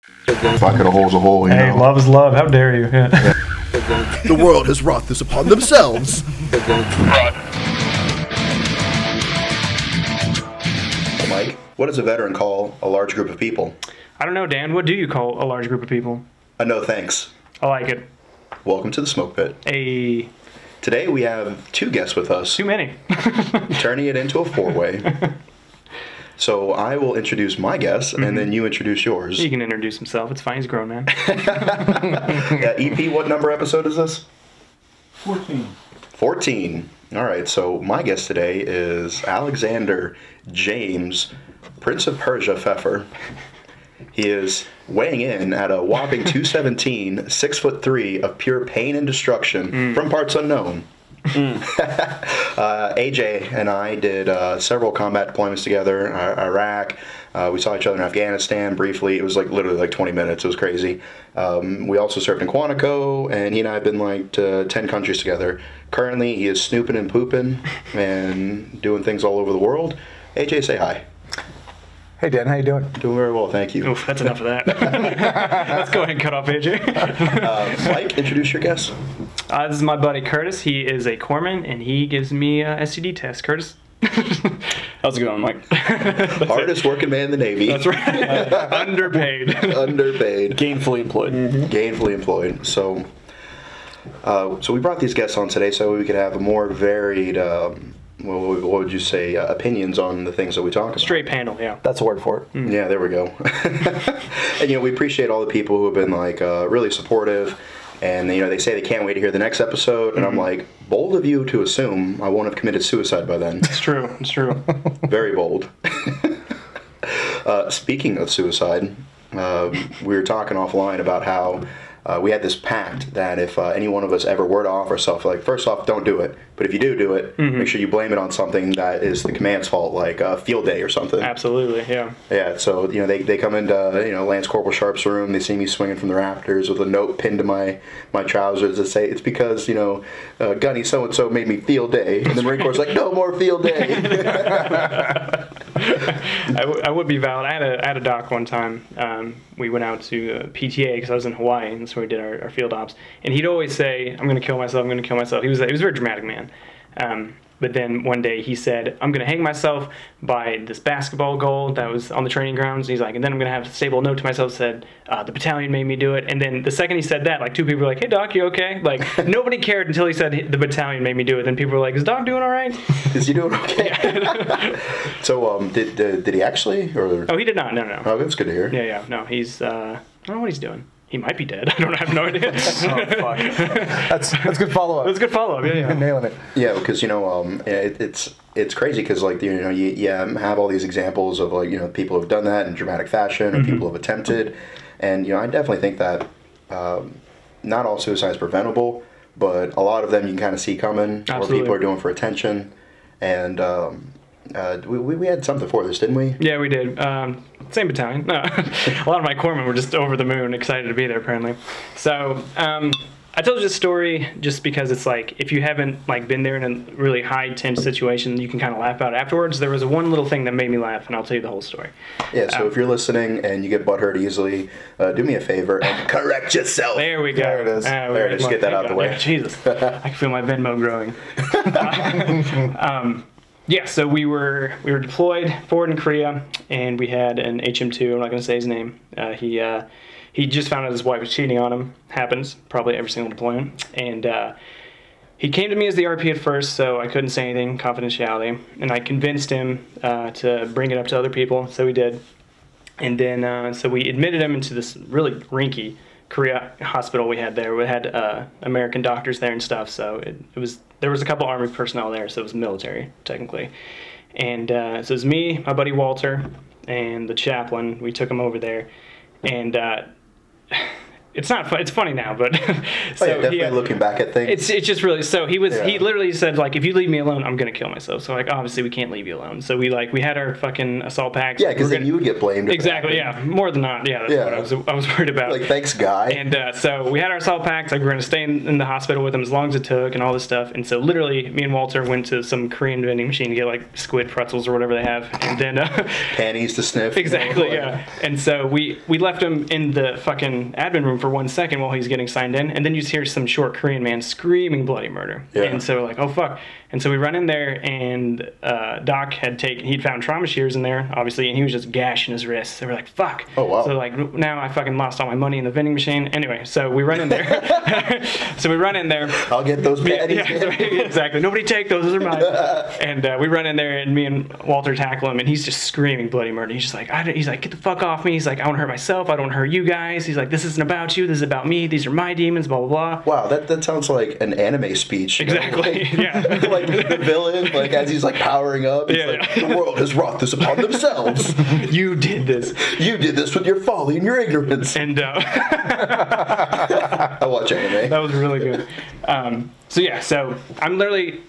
Bucket of hole's a hole, you Hey, know? love is love. How dare you? Yeah. The world has wrought this upon themselves. Mike, what does a veteran call a large group of people? I don't know, Dan. What do you call a large group of people? A no thanks. I like it. Welcome to the Smoke Pit. A Today we have two guests with us, too many. turning it into a four-way. So I will introduce my guest, and then you introduce yours. He can introduce himself. It's fine. He's a grown man. EP, what number episode is this? 14. 14. All right, so my guest today is Alexander James, Prince of Persia Pfeffer. He is weighing in at a whopping 217, 6'3", of pure pain and destruction from parts unknown. AJ and I did several combat deployments together, Iraq. We saw each other in Afghanistan briefly. It was like literally like 20 minutes. It was crazy. We also served in Quantico, and he and I have been like to 10 countries together. Currently, he is snooping and pooping and doing things all over the world. AJ, say hi. Hey Dan, how you doing? Doing very well, thank you. Oof, that's enough of that. Let's go ahead and cut off AJ. Mike, introduce your guest. This is my buddy Curtis. He is a corpsman, and he gives me a STD test. Curtis? How's it going, Mike? Hardest working man in the Navy. That's right. Underpaid. Underpaid. Gainfully employed. Gainfully employed. So we brought these guests on today so we could have a more varied, what would you say, opinions on the things that we talk about. Straight panel, yeah. That's a word for it. Yeah, there we go. And we appreciate all the people who have been like really supportive, and they say they can't wait to hear the next episode, and I'm like, bold of you to assume I won't have committed suicide by then. It's true. It's true. Very bold. Speaking of suicide, we were talking offline about how we had this pact that if any one of us ever were to offer ourselves, like, first off, don't do it. But if you do it, make sure you blame it on something that is the command's fault, like field day or something. Absolutely, yeah. Yeah, so, they come into, Lance Corporal Sharp's room, they see me swinging from the rafters with a note pinned to my trousers that say, it's because, Gunny so-and-so made me field day. And the Marine Corps is like, no more field day. I would be valid. I had a doc one time. We went out to PTA because I was in Hawaii, and that's where we did our field ops. And he'd always say, "I'm going to kill myself. I'm going to kill myself." He was a very dramatic man. But then one day he said, "I'm going to hang myself by this basketball goal that was on the training grounds." And he's like, and then I'm going to have a stable note to myself that said, "The battalion made me do it." And then the second he said that, like, two people were like, "Hey, Doc, you okay?" Like, nobody cared until he said the battalion made me do it. Then people were like, "Is Doc doing all right?" Is he doing okay? So, did he actually? Or? Oh, he did not. No. Oh, that's good to hear. Yeah. No, he's, I don't know what he's doing. He might be dead. I have no idea. Oh, fuck. That's good follow-up. That's a good follow-up, yeah. Nailing it. Yeah, because it's crazy because you have all these examples of people who've done that in dramatic fashion and people have attempted, and I definitely think that not all suicide is preventable, but a lot of them you can kind of see coming. Absolutely. Or people are doing for attention, and we had something for this, didn't we? Yeah, we did. Same battalion. No. A lot of my corpsmen were just over the moon, excited to be there, apparently. So, I told you this story just because it's like, if you haven't been there in a really high tense situation, you can kind of laugh about it afterwards. There was one little thing that made me laugh, and I'll tell you the whole story. Yeah, so if you're listening and you get butthurt easily, do me a favor and correct yourself. There we go. There it is. There it is. Get that out of the way. Yeah, Jesus. I can feel my Venmo growing. Yeah, so we were deployed forward in Korea, and we had an HM2. I'm not going to say his name. He just found out his wife was cheating on him. Happens probably every single deployment. And he came to me as the RP at first, so I couldn't say anything, confidentiality. And I convinced him to bring it up to other people, so we did. And then so we admitted him into this really rinky Korea hospital we had there. We had American doctors there and stuff, so there was a couple Army personnel there, so it was military, technically. And so it was me, my buddy Walter, and the chaplain. We took him over there, and it's not fun. It's funny now, but So definitely looking back at things. It's just really so he Yeah. literally said like, if you leave me alone, I'm gonna kill myself. So like obviously we can't leave you alone. So we had our fucking assault packs. Yeah, because then you would get blamed. Exactly. Yeah, more than not. Yeah, that's what I was worried about. Like, thanks, guy. And so we had our assault packs. Like, we were going to stay in the hospital with him as long as it took and all this stuff. And so literally, me and Walter went to some Korean vending machine to get like squid pretzels or whatever they have. And then Panties to sniff. exactly, yeah. And so we left him in the fucking admin room for 1 second while he's getting signed in. And then you just hear some short Korean man screaming bloody murder. Yeah. And so we're like, oh fuck. And so we run in there, and Doc he'd found trauma shears in there, obviously, and he was just gashing his wrists. So we're like, fuck. Oh, wow. So like, now I fucking lost all my money in the vending machine. Anyway, so we run in there. I'll get those panties. Yeah, exactly. Nobody take those. Those are mine. And we run in there, and me and Walter tackle him, and he's just screaming bloody murder. He's just like, he's like, get the fuck off me. He's like, I don't hurt myself. I don't hurt you guys. He's like, this isn't about you. This is about me. These are my demons. Blah blah blah. Wow, that sounds like an anime speech. You know? Exactly. Like, Yeah. like the villain, like as he's like powering up, he's like, the world has wrought this upon themselves. You did this. You did this with your folly and your ignorance. And I watch anime. that was really good. So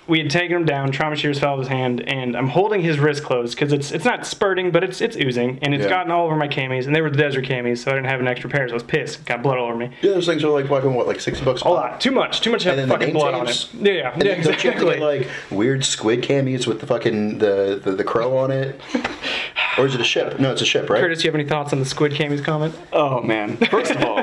we had taken him down, trauma shears fell out of his hand, and I'm holding his wrist closed because it's not spurting, but it's oozing, and it's gotten all over my camis, and they were the desert camis, so I didn't have an extra pair, so I was pissed. Got blood all over me. Yeah, those things are like fucking what, like $60 A lot. Too much to have then fucking the blood on tapes? it. Yeah, And then don't you have to exactly. get, like weird squid camis with the fucking the crow on it? Or is it a ship? No, it's a ship, right? Curtis, you have any thoughts on the squid camis comment? Oh man. First of all,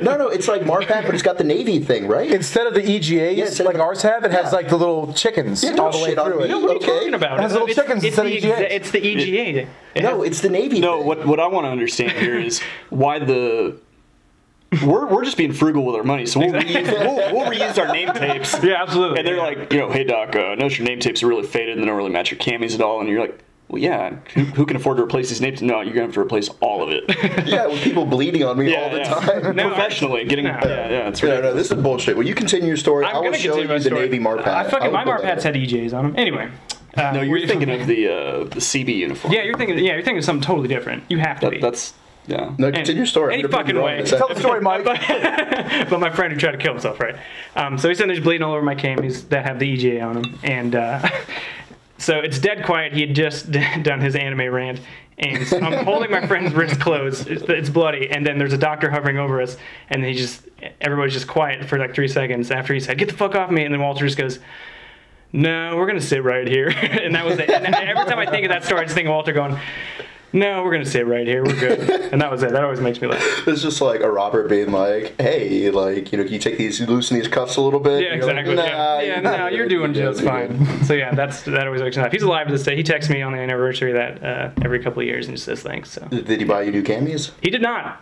No, it's like Marpac, but it's got the Navy thing, right? Instead of the EGAs, instead like of- ours have, it has like the little chickens Yeah, all don't the way shit on through me. it. No, What are you Okay. talking about? It has little chickens instead of EGAs. It's the EGA. No, it's the Navy no. thing. What I want to understand here is why we're just being frugal with our money, so we'll reuse our name tapes. Yeah, absolutely. And they're like, hey doc, notice your name tapes are really faded and they don't really match your camis at all. And you're like, well, yeah, who can afford to replace these names? No, you're gonna have to replace all of it. Yeah, with people bleeding on me all the time. No, Professionally, getting it's No, ridiculous. this is bullshit. Well, you continue your story. I'm I will gonna show continue my you the story. Navy Marpat. My Marpats had EJs on them. Anyway. No, you're thinking of the CB uniform. Yeah, you're thinking of something totally different. You have to be. That's yeah. No, continue your story. Any I'm gonna prove fucking you wrong way. in a second. Tell the story, Mike. But my friend who tried to kill himself, right? So he's sitting there bleeding all over my camis that have the EGA on them, and so it's dead quiet. He had just done his anime rant, and so I'm holding my friend's wrist closed. It's bloody, and then there's a doctor hovering over us, and everybody's just quiet for like 3 seconds after he said, "Get the fuck off me," and then Walter just goes, "No, we're gonna sit right here," and that was it. And every time I think of that story, I just think of Walter going, "No, we're gonna sit right here. We're good." And that was it. That always makes me laugh. It's just like a robber being like, "Hey, like, can you take these, loosen these cuffs a little bit?" Yeah, And you're exactly. Like, nah, No, you're doing good, just you're fine. good." So yeah, that always makes me laugh. He's alive to this day. He texts me on the anniversary of that every couple of years and just says thanks. So Did he buy you new camis? he did not.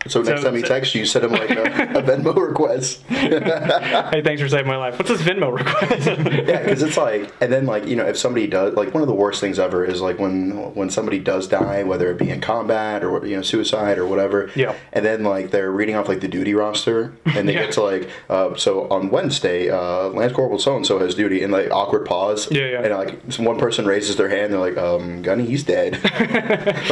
So next time he texts you, send him like a Venmo request. Hey, thanks for saving my life. What's this Venmo request? Yeah, because it's like, and then like, if somebody does, like, one of the worst things ever is like when somebody does die, whether it be in combat or suicide or whatever. Yeah. And then like they're reading off like the duty roster, and they get to like, so on Wednesday, Lance Corporal so and so has duty, and like awkward pause. Yeah. And like one person raises their hand, they're like, Gunny, he's dead.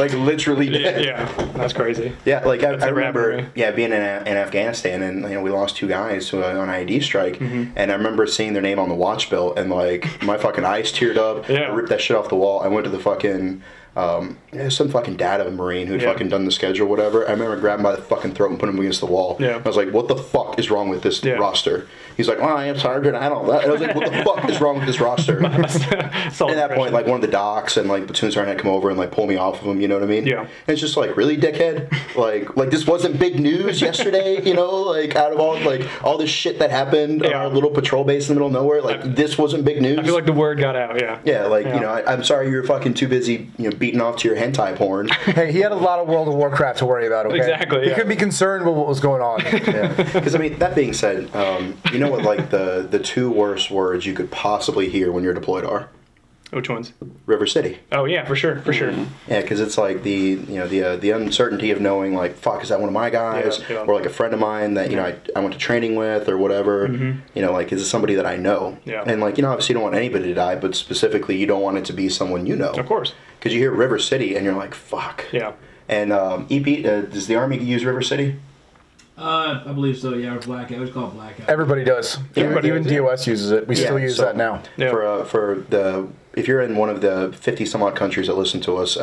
Like literally dead. Yeah, that's crazy. Yeah, like I remember, memory. being in Afghanistan, and we lost 2 guys to an IED strike, and I remember seeing their name on the watch bill, and like my fucking eyes teared up. Yeah. I ripped that shit off the wall. I went to the fucking some fucking dad of a Marine who'd fucking done the schedule, whatever. I remember grabbing him by the fucking throat and putting him against the wall. Yeah. I was like, "What the fuck is wrong with this roster?" He's like, "Well, I am Sergeant. I don't know." And I was like, "What the fuck is wrong with this roster?" At that point, like one of the docs and like platoon sergeant had come over and like pull me off of him. You know what I mean? Yeah. And it's just like, really, dickhead? like this wasn't big news yesterday. Like out of all this shit that happened on our little patrol base in the middle of nowhere, like this wasn't big news. I feel like the word got out. Yeah. Yeah, like I'm sorry you're fucking too busy beating off to your hentai porn. Hey, he had a lot of World of Warcraft to worry about, okay? Exactly, He yeah. could be concerned with what was going on. Yeah, because I mean, that being said, you know what like the 2 worst words you could possibly hear when you're deployed are? Which ones? River City. Oh yeah, for sure. Yeah, because it's like the uncertainty of knowing like, fuck, is that one of my guys, Yeah. or like a friend of mine that I went to training with or whatever. Like, is it somebody that I know? Yeah. And like, obviously you don't want anybody to die, but specifically you don't want it to be someone you know. Of course. Because you hear River City and you're like, fuck. Yeah. And EP, does the Army use River City? I believe so. Yeah, or blackout. It's called blackout. Everybody does. Even DOS uses it. We still use that now. Yeah. For the if you're in one of the 50 some odd countries that listen to us,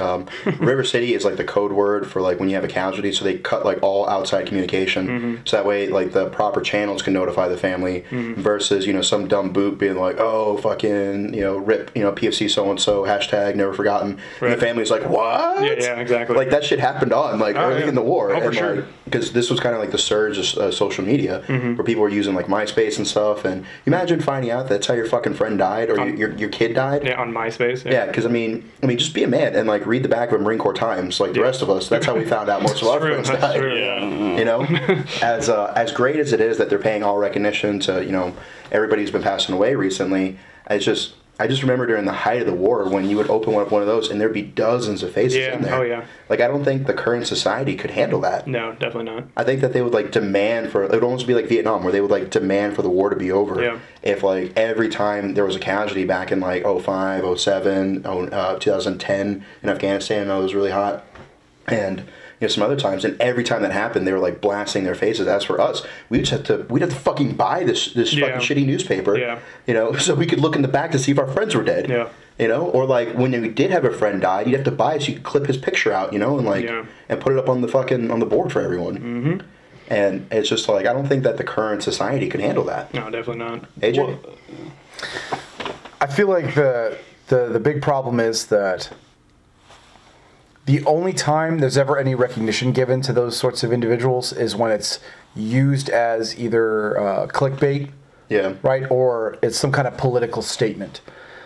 River City is like the code word for like when you have a casualty. So they cut like all outside communication, so that way like the proper channels can notify the family. Versus some dumb boot being like, oh fucking rip PFC so and so hashtag never forgotten. Right. And the family's like, what? Yeah, exactly. Like that shit happened on like early in the war. Oh, for sure. Because this was kind of like the surge of social media where people were using like MySpace and stuff. And you imagine finding out that's how your fucking friend died or your kid died. Yeah, on MySpace. Yeah, because I mean, just be a man and like read the back of a Marine Corps Times, like the rest of us. That's how we found out most of our friends died. True. Yeah. As great as it is that they're paying all recognition to everybody who's been passing away recently. I just remember during the height of the war when you would open up one of those and there'd be dozens of faces in there. Oh yeah. Like I don't think the current society could handle that. No, definitely not. I think that they would like demand for it would almost be like Vietnam where they would like demand for the war to be over. Yeah. If like every time there was a casualty back in like 05, 07, 2010 in Afghanistan, it was really hot. And some other times, and every time that happened, they were like blasting their faces. As for us, we'd have to fucking buy this fucking shitty newspaper, so we could look in the back to see if our friends were dead. Or like when you did have a friend die, you'd have to buy it so you could clip his picture out, and like and put it up on the board for everyone. And it's just like I don't think that the current society could handle that. No, definitely not. AJ, Well, I feel like the big problem is that the only time there's ever any recognition given to those sorts of individuals is when it's used as either clickbait, right, or it's some kind of political statement.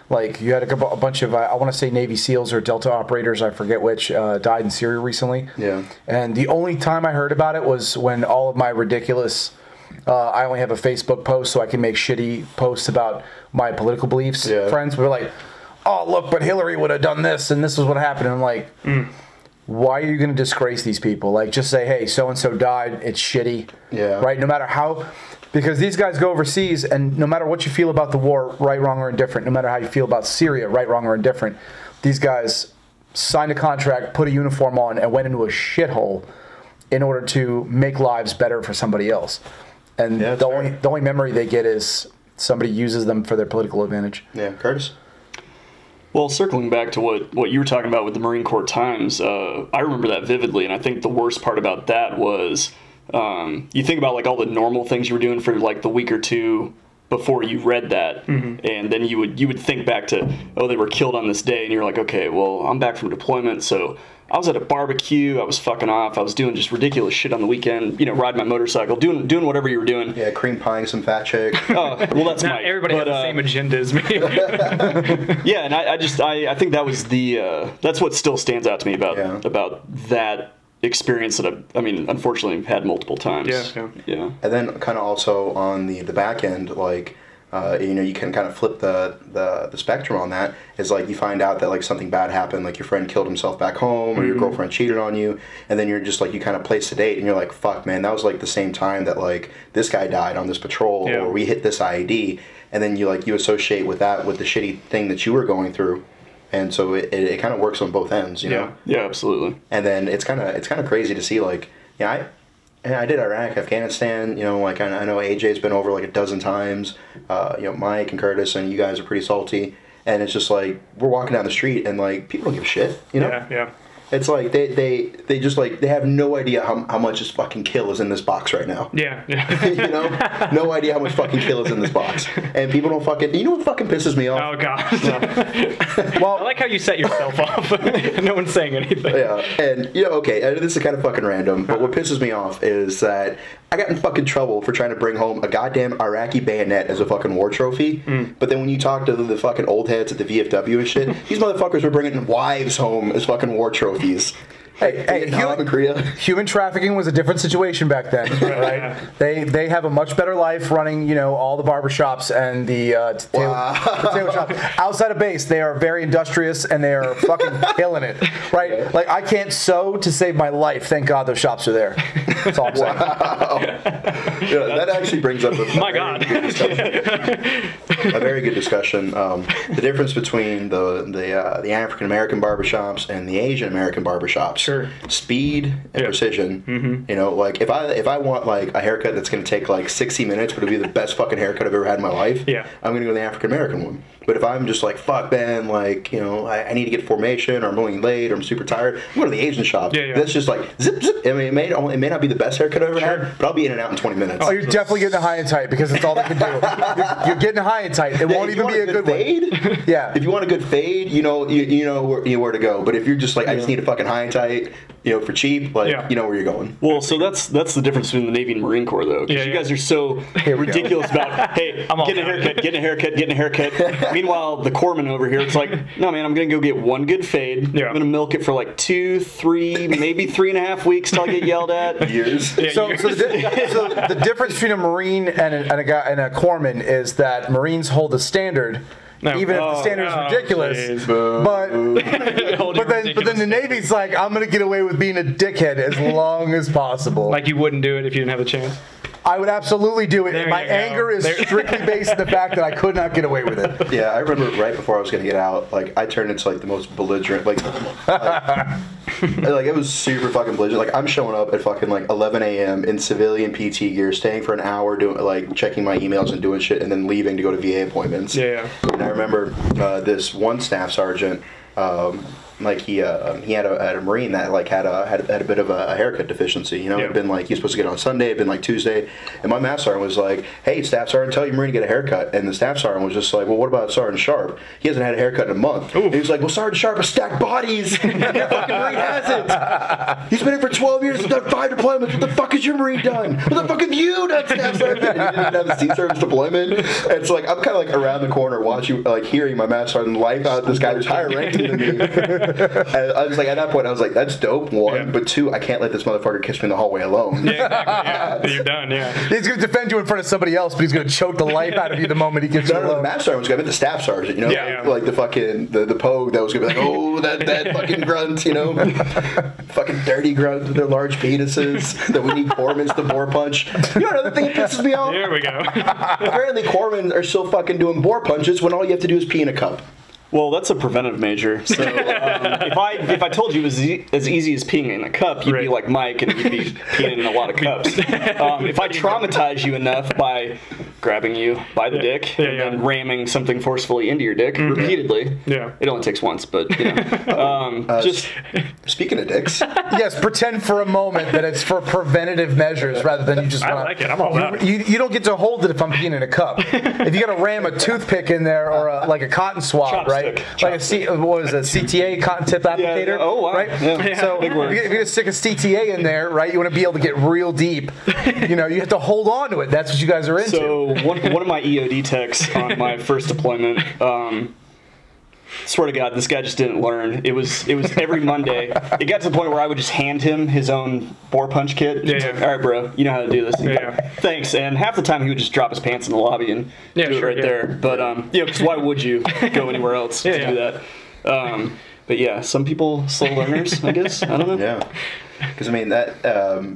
Like you had a bunch of, I want to say Navy SEALs or Delta operators, I forget which, died in Syria recently. Yeah. And the only time I heard about it was when all of my ridiculous, I only have a Facebook post so I can make shitty posts about my political beliefs. Friends were like, oh, look, but Hillary would have done this, and this is what happened. And I'm like, why are you going to disgrace these people? Like, just say, hey, so-and-so died. It's shitty. Right? No matter how... Because these guys go overseas, and no matter what you feel about the war, right, wrong, or indifferent, no matter how you feel about Syria, right, wrong, or indifferent, these guys signed a contract, put a uniform on, and went into a shithole in order to make lives better for somebody else. And the only memory they get is somebody uses them for their political advantage. Yeah, Curtis? Well, circling back to what you were talking about with the Marine Corps Times, I remember that vividly, and I think the worst part about that was you think about like all the normal things you were doing for like the week or two before you read that, and then you would think back to, oh, they were killed on this day, and you're like, okay, well, I'm back from deployment, so I was at a barbecue, I was fucking off, I was doing just ridiculous shit on the weekend, riding my motorcycle, doing whatever you were doing. Yeah, cream pieing some fat chick. Well, that's Not Mike. everybody has the same agenda as me. Yeah, and I think that was that's what still stands out to me about that experience that I mean, unfortunately, I've had multiple times. Yeah. And then kind of also on the back end, like, you can kind of flip the spectrum on that. Is like you find out that like something bad happened, like your friend killed himself back home, or your girlfriend cheated on you, and then you're just like you kind of place the date, and you're like, fuck, man, that was like the same time that like this guy died on this patrol, or we hit this IED, and then you associate with that with the shitty thing that you were going through. And so it kind of works on both ends, you know? Yeah, absolutely. And then it's kind of crazy to see, like, I did Iraq, Afghanistan, like I know AJ's been over like a dozen times, Mike and Curtis and you guys are pretty salty. And it's just like, we're walking down the street and like, people don't give a shit, Yeah. It's like they just like they have no idea how much this fucking kill is in this box right now. Yeah. No idea how much fucking kill is in this box. And people don't fucking. You know what fucking pisses me off? Oh god. Well, I like how you set yourself off. No one's saying anything. Yeah, and okay, this is kind of fucking random, but what pisses me off is that I got in fucking trouble for trying to bring home a goddamn Iraqi bayonet as a fucking war trophy. But then when you talk to the fucking old heads at the VFW and shit, these motherfuckers were bringing wives home as fucking war trophies. Hey, human trafficking was a different situation back then, right? They have a much better life running, all the barbershops and the tailor shops. Outside of base, they are very industrious and they are fucking killing it, right? Yeah. Like, I can't sew to save my life. Thank God those shops are there. That's all I'm saying. Wow. That actually brings up a very good discussion. The difference between the African American barbershops and the Asian American barbershops. Sure. speed and precision. You know, like if I want like a haircut that's going to take like 60 minutes, but it'll be the best fucking haircut I've ever had in my life, I'm going to go the African American one. But if I'm just like, fuck, man, like, you know, I need to get formation, or I'm running late, or I'm super tired, I'm going to the Asian shop. That's just like, zip, zip. I mean, it may not be the best haircut I've ever had, but I'll be in and out in 20 minutes. Oh, you're definitely getting high and tight because it's all they can do. You're getting high and tight. It won't even be a good fade, one. Yeah. If you want a good fade, you know where to go. But if you're just like, I just need a fucking high and tight, you know, for cheap, like, you know where you're going. Well, so that's the difference between the Navy and Marine Corps, though. Because you guys are so ridiculous about, hey, getting a haircut. Meanwhile, the corpsman over here, it's like, no, man, I'm going to go get one good fade. I'm going to milk it for like 2, 3, maybe 3.5 weeks till I get yelled at. Years. So the difference between a Marine and a corpsman is that Marines hold a standard. Even if the standard is ridiculous, but then the Navy's like, I'm gonna get away with being a dickhead as long as possible. Like you wouldn't do it if you didn't have a chance. I would absolutely do it. My anger is strictly based on the fact that I could not get away with it. Yeah, I remember right before I was gonna get out, like I turned into like the most belligerent, like it was super fucking belligerent. Like I'm showing up at fucking like 11 a.m. in civilian PT gear, staying for an hour, doing like checking my emails and doing shit, and then leaving to go to VA appointments. Yeah. And I remember this one staff sergeant. Like he had a Marine that like had a bit of a haircut deficiency. You know, it'd been like he's supposed to get on Sunday, it'd been like Tuesday, and my mass sergeant was like, "Hey, staff sergeant, tell your Marine to get a haircut." And the staff sergeant was just like, "Well, what about Sergeant Sharp? He hasn't had a haircut in a month." And he was like, "Well, Sergeant Sharp has stacked bodies. Your fucking Marine hasn't. He's been here for 12 years, he's done 5 deployments. What the fuck has your Marine done? What the fuck have you done, staff sergeant?" And he didn't have a sea service deployment. And so like I'm kind of like around the corner watching, like hearing my mass sergeant life out this guy who's higher ranking than me. And I was like, at that point, I was like, that's dope, one. But two, I can't let this motherfucker kiss me in the hallway alone. Yeah, exactly. You're done, He's going to defend you in front of somebody else, but he's going to choke the life out of you the moment he gets you alone. The master sergeant was going to be the staff sergeant, you know? Like the fucking, the pogue that was going to be like, oh, that fucking grunt, you know? Fucking dirty grunt with their large penises that we need corpsmen to bore punch. You know another thing that pisses me off? Here we go. Apparently corpsmen are still fucking doing bore punches when all you have to do is pee in a cup. Well, that's a preventative measure. So if I told you it was as easy as peeing in a cup, you'd be like Mike and you'd be peeing in a lot of cups. If I traumatize you enough by grabbing you by the dick and then ramming something forcefully into your dick repeatedly, it only takes once, but you know, just speaking of dicks, yes, pretend for a moment that it's for preventative measures rather than you just. I like it. I'm all about it. You don't get to hold it if I'm peeing in a cup. If you got to ram a toothpick in there or like a cotton swab, right? Like what was it, CTA, cotton tip applicator? Yeah. Oh, wow. Right? Yeah. So if you're going to stick a CTA in there, right, you want to be able to get real deep. You know, you have to hold on to it. That's what you guys are into. So one of my EOD techs on my first deployment, swear to God, this guy just didn't learn. It was every Monday. It got to the point where I would just hand him his own bore punch kit. Like, all right, bro, you know how to do this. Like, thanks. And half the time he would just drop his pants in the lobby and do it right there. But you know, because why would you go anywhere else to do that? But yeah, some people slow learners, I guess. I don't know. Yeah. Because I mean that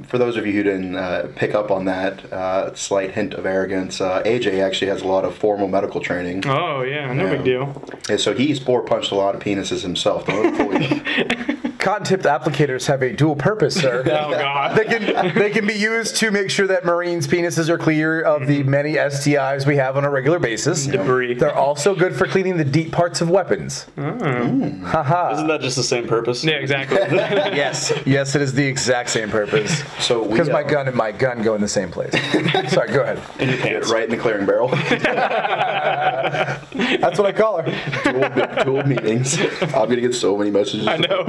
for those of you who didn't pick up on that slight hint of arrogance, AJ actually has a lot of formal medical training. Oh yeah, no big deal. And so he's bore punched a lot of penises himself. Cotton-tipped applicators have a dual purpose, sir. Oh God. They can be used to make sure that Marines' penises are clear of the many STIs we have on a regular basis. Debris. They're also good for cleaning the deep parts of weapons. Haha. Isn't that just the same purpose? Yeah, exactly. Yes, it is the exact same purpose. So because my gun and my gun go in the same place. Sorry, go ahead. In your pants. Right in the clearing barrel. That's what I call her. Dual meetings. I'm gonna get so many messages. I know.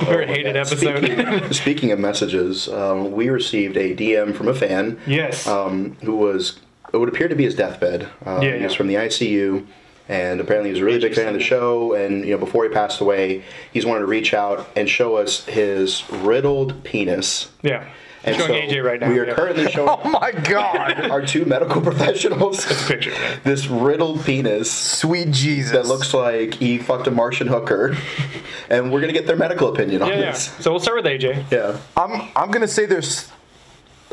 Very hated episode. Speaking of messages, we received a DM from a fan. Yes. Who was, it would appear to be his deathbed. He was from the ICU. And apparently he was a really big fan of the show, and you know, before he passed away, he's wanted to reach out and show us his riddled penis. Yeah. And showing AJ right now. We are currently showing Oh my God! our two medical professionals Picture, man. this riddled penis Sweet Jesus. that looks like he fucked a Martian hooker, and we're gonna get their medical opinion on this. So we'll start with AJ. Yeah. I'm gonna say there's.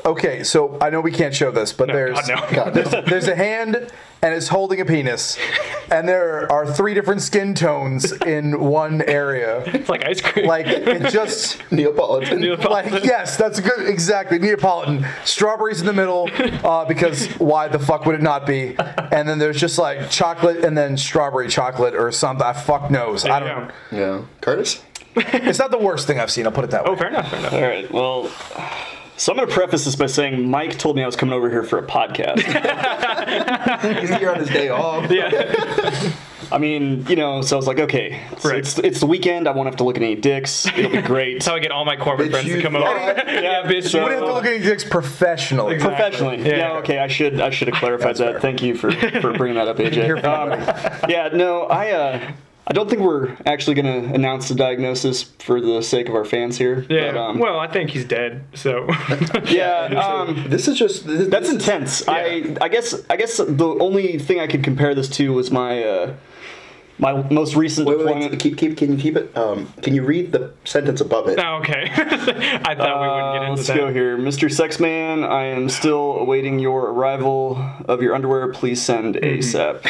Okay, so I know we can't show this, but there's a hand and is holding a penis, and there are 3 different skin tones in one area. It's like ice cream. Like, it just... Neapolitan. Like, yes, that's good. Exactly. Neapolitan. Strawberries in the middle, because why the fuck would it not be? And then there's just like chocolate and then strawberry chocolate or something. I fuck knows. I don't. Yeah. Curtis? It's not the worst thing I've seen. I'll put it that way. Oh, fair enough. Fair enough. All right. Well, so I'm going to preface this by saying Mike told me I was coming over here for a podcast. He's here on his day off. Yeah. I mean, you know, so I was like, okay, Right. it's the weekend. I won't have to look at any dicks. It'll be great. That's how I get all my corporate friends to you come over. thought? Yeah, bitch. So- We didn't have to look at any dicks professionally. Exactly. Professionally, Yeah. yeah. Okay, I should have clarified that. fair. Thank you for bringing that up, AJ. Here for Yeah, no, I don't think we're actually going to announce the diagnosis for the sake of our fans here. Yeah. But, Well, I think he's dead. So. yeah. This is just... That's intense. Yeah. I guess the only thing I could compare this to was my my most recent deployment. Wait, can you keep it? Can you read the sentence above it? Oh, okay. I thought we wouldn't get into Let's that. go here. Mr. Sexman, I am still awaiting your arrival of your underwear. Please send ASAP.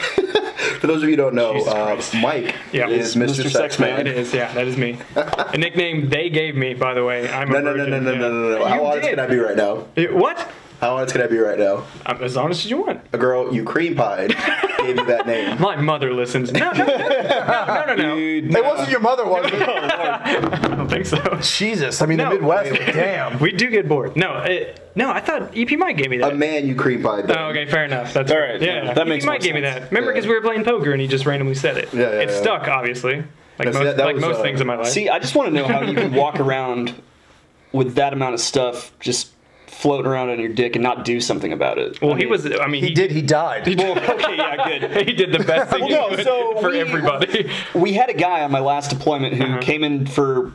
For those of you who don't know, Jesus Christ. Mike Yeah. is Mr. Sexman. It is, yeah, that is me. A nickname they gave me, by the way. I'm a No. virgin. How You honest did. can I be right now? What? How honest can I be right now? I'm as honest as you want. A girl you cream pied gave you that name. My mother listens. No. Dude, It wasn't your mother, was it? I don't think so. Jesus. I mean, No. the Midwest, damn. We do get bored. No, I thought EP Mike gave me that. A man you cream pied. Oh, okay, fair enough. That's All right. right, Yeah, yeah, that makes EP Mike more gave me sense. that. Remember, because we were playing poker and he just randomly said it. Yeah, It yeah. stuck, obviously. Like Now, see, most, that like was, most things in my life. see, I just want to know how you can walk around with that amount of stuff just floating around on your dick and not do something about it. well, I he mean- was. I mean, He did. He died. Well, okay, yeah, good. He did the best thing Well, no, he could so for we- everybody. We had a guy on my last deployment who came in for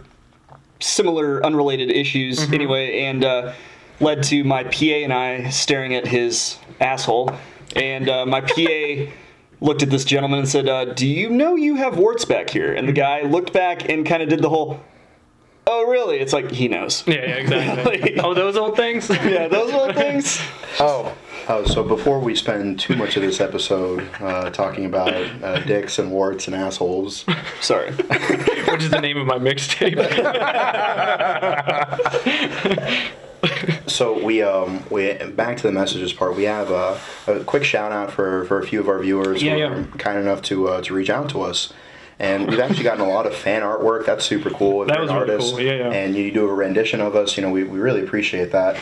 similar unrelated issues anyway, and led to my PA and I staring at his asshole. And my PA looked at this gentleman and said, do you know you have warts back here? And the guy looked back and kind of did the whole, oh, really? It's like, he knows. Yeah, exactly. Oh, those old things. Yeah, those little things. Oh. So before we spend too much of this episode talking about dicks and warts and assholes, Sorry. Which is the name of my mixtape. so we back to the messages part. We have a quick shout out for a few of our viewers who Yeah. are kind enough to reach out to us. And we've actually gotten a lot of fan artwork. That's super cool. If That you're was an really artist cool. Yeah, yeah. and you do a rendition of us, we really appreciate that.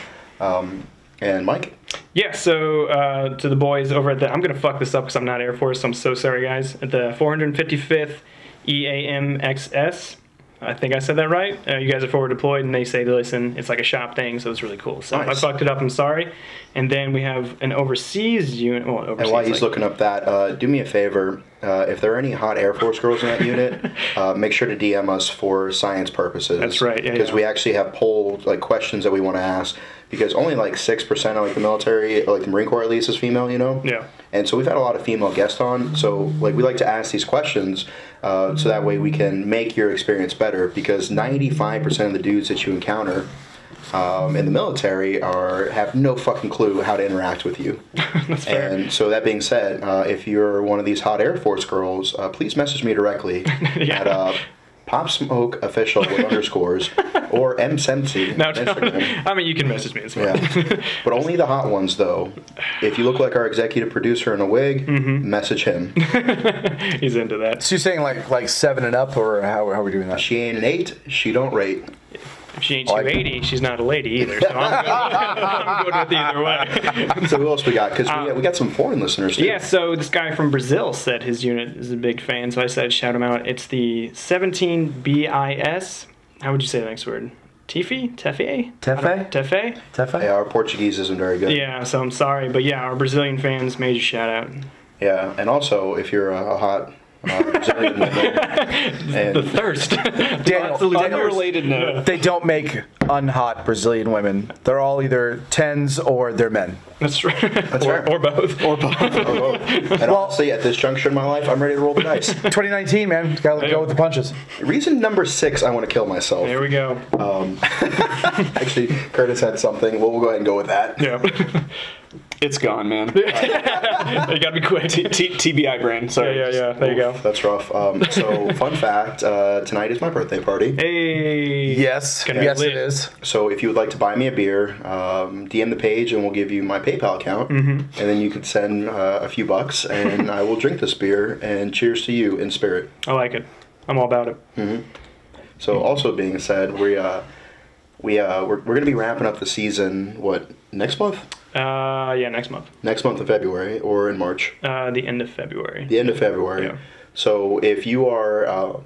And Mike? Yeah, so to the boys over at the, I'm going to fuck this up because I'm not Air Force, so I'm so sorry, guys. At the 455th EAMXS, I think I said that right. You guys are forward deployed, and they say, listen, it's like a shop thing, so it's really cool. So Nice. I fucked it up, I'm sorry. And then we have an overseas unit. Well, overseas, And while he's like- looking up that, do me a favor. If there are any hot Air Force girls in that unit, make sure to DM us for science purposes. That's right, yeah, Because yeah. we actually have poll questions that we want to ask. Because only 6% of the military, the Marine Corps at least, is female. Yeah. And so we've had a lot of female guests on. So we like to ask these questions so that way we can make your experience better. Because 95% of the dudes that you encounter in the military have no fucking clue how to interact with you. That's fair. And so that being said, if you're one of these hot Air Force girls, please message me directly Yeah. at Pop Smoke Official with underscores or MSemty No, on Instagram. I mean, you can message me as well. Yeah. But only the hot ones, though. If you look like our executive producer in a wig, message him. He's into that. So you're saying like 7 and up, or how are we doing that? She ain't an 8, she don't rate. If she ain't 280, she's not a lady either. So I'm good with either way. So who else we got? Because we got some foreign listeners, too. Yeah, so this guy from Brazil said his unit is a big fan, so I said shout him out. It's the 17BIS. How would you say the next word? Tefe? Tefe? Tefe? Tefe? Tefe? Yeah, our Portuguese isn't very good. Yeah, so I'm sorry, but yeah, our Brazilian fans, major shout out. Yeah, and also, if you're a hot Brazilian woman, The and thirst. Daniel, Absolute On a thirst. related note, they don't make unhot Brazilian women. They're all either 10s or they're men. That's right. fair. Or both. Or both. and honestly, at this juncture in my life, I'm ready to roll the dice. 2019, man. Gotta go with the punches. Reason number 6, I want to kill myself. There we go. Actually, Curtis had something. We'll go ahead and go with that. Yeah. It's gone, man. You gotta be quick. TBI brain. Sorry. Yeah. There you go. That's rough. So, fun fact: tonight is my birthday party. Hey. Yes, Gonna be yes, lit. it is. So, if you would like to buy me a beer, DM the page, and we'll give you my PayPal account, and then you could send a few bucks, and I will drink this beer. And cheers to you in spirit. I like it. I'm all about it. So, also being said, we're going to be wrapping up the season. What, next month? Yeah, next month. Next month in February or in March? The end of February. The end of February. Yeah. So if you are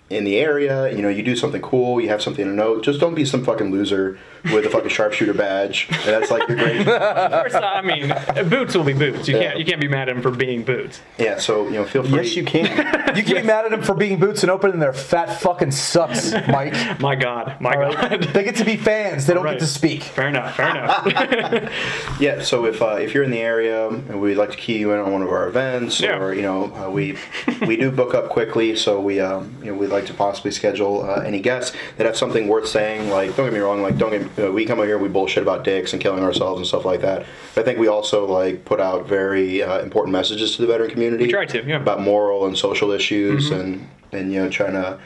in the area, you do something cool, you have something to note, just don't be some fucking loser with a fucking sharpshooter badge. And that's like your great. First, I mean, boots will be boots. You can't be mad at him for being boots. Yeah. So feel free. Yes, you can. You can be mad at them for being boots and opening their fat fucking sucks, Mike. My God. God. They get to be fans. They don't Right. get to speak. Fair enough. Yeah. So if you're in the area and we'd like to key you in on one of our events, Yeah. or we do book up quickly, so we'd like to possibly schedule any guests that have something worth saying. Like, don't get me wrong, like we come out here, we bullshit about dicks and killing ourselves and stuff like that. But I think we also put out very important messages to the veteran community. We try to, yeah. About moral and social issues and trying to